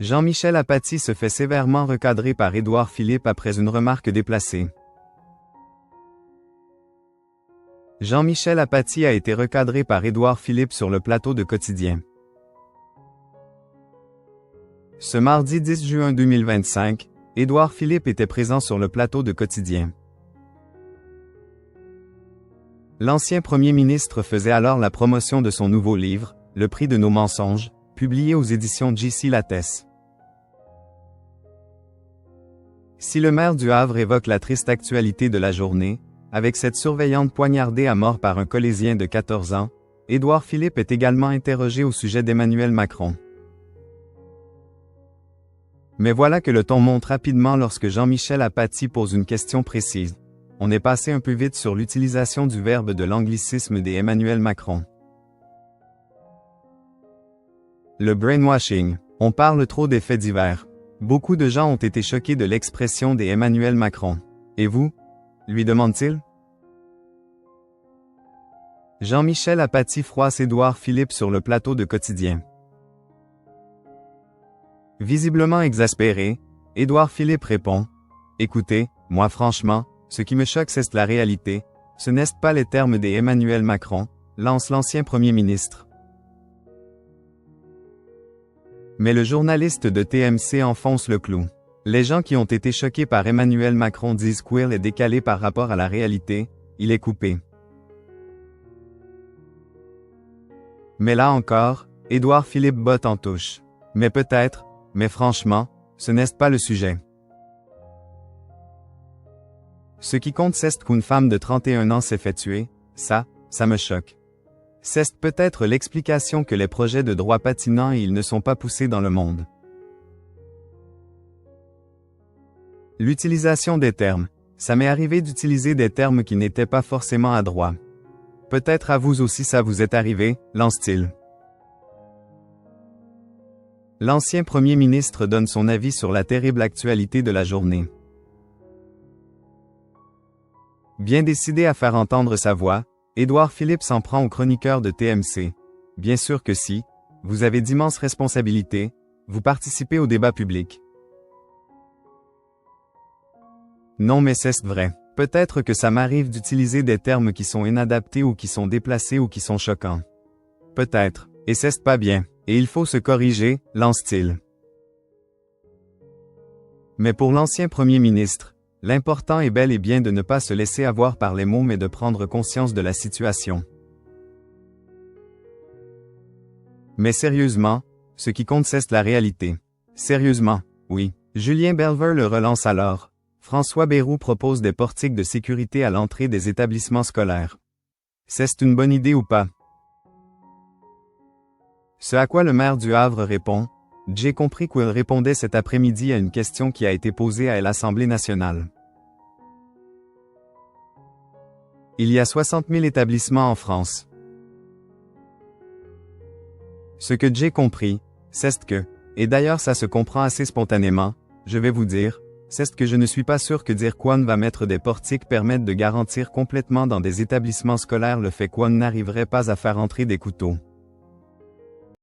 Jean-Michel Apathy se fait sévèrement recadrer par Édouard Philippe après une remarque déplacée. Jean-Michel Apathy a été recadré par Édouard Philippe sur le plateau de Quotidien. Ce mardi 10 juin 2025, Édouard Philippe était présent sur le plateau de Quotidien. L'ancien Premier ministre faisait alors la promotion de son nouveau livre, Le prix de nos mensonges, publié aux éditions J.C. Lattès. Si le maire du Havre évoque la triste actualité de la journée, avec cette surveillante poignardée à mort par un collégien de 14 ans, Édouard Philippe est également interrogé au sujet d'Emmanuel Macron. Mais voilà que le ton monte rapidement lorsque Jean-Michel Apathy pose une question précise. On est passé un peu vite sur l'utilisation du verbe de l'anglicisme des Emmanuel Macron. Le brainwashing. On parle trop des faits divers. Beaucoup de gens ont été choqués de l'expression des Emmanuel Macron. Et vous? Lui demande-t-il. Jean-Michel Apathy froisse Édouard Philippe sur le plateau de Quotidien. Visiblement exaspéré, Édouard Philippe répond « Écoutez, moi franchement, ce qui me choque c'est la réalité, ce n'est pas les termes des Emmanuel Macron », lance l'ancien Premier ministre. Mais le journaliste de TMC enfonce le clou. Les gens qui ont été choqués par Emmanuel Macron disent qu'il est décalé par rapport à la réalité, il est coupé. Mais là encore, Édouard Philippe botte en touche. Mais peut-être, mais franchement, ce n'est pas le sujet. Ce qui compte c'est qu'une femme de 31 ans s'est fait tuer, ça me choque. C'est peut-être l'explication que les projets de droit patinant et ils ne sont pas poussés dans le monde. L'utilisation des termes. Ça m'est arrivé d'utiliser des termes qui n'étaient pas forcément adroits. Peut-être à vous aussi ça vous est arrivé, lance-t-il. L'ancien Premier ministre donne son avis sur la terrible actualité de la journée. Bien décidé à faire entendre sa voix, Édouard Philippe s'en prend aux chroniqueurs de TMC. Bien sûr que si, vous avez d'immenses responsabilités, vous participez au débat public. Non mais c'est vrai. Peut-être que ça m'arrive d'utiliser des termes qui sont inadaptés ou qui sont déplacés ou qui sont choquants. Peut-être, et c'est pas bien, et il faut se corriger, lance-t-il. Mais pour l'ancien Premier ministre, l'important est bel et bien de ne pas se laisser avoir par les mots mais de prendre conscience de la situation. Mais sérieusement, ce qui compte c'est la réalité. Sérieusement, oui. Julien Belver le relance alors. François Bayrou propose des portiques de sécurité à l'entrée des établissements scolaires. C'est une bonne idée ou pas? Ce à quoi le maire du Havre répond. J'ai compris qu'il répondait cet après-midi à une question qui a été posée à l'Assemblée nationale. Il y a 60 000 établissements en France. Ce que j'ai compris, c'est que, et d'ailleurs ça se comprend assez spontanément, je vais vous dire, c'est que je ne suis pas sûr que dire qu'on va mettre des portiques permette de garantir complètement dans des établissements scolaires le fait qu'on n'arriverait pas à faire entrer des couteaux.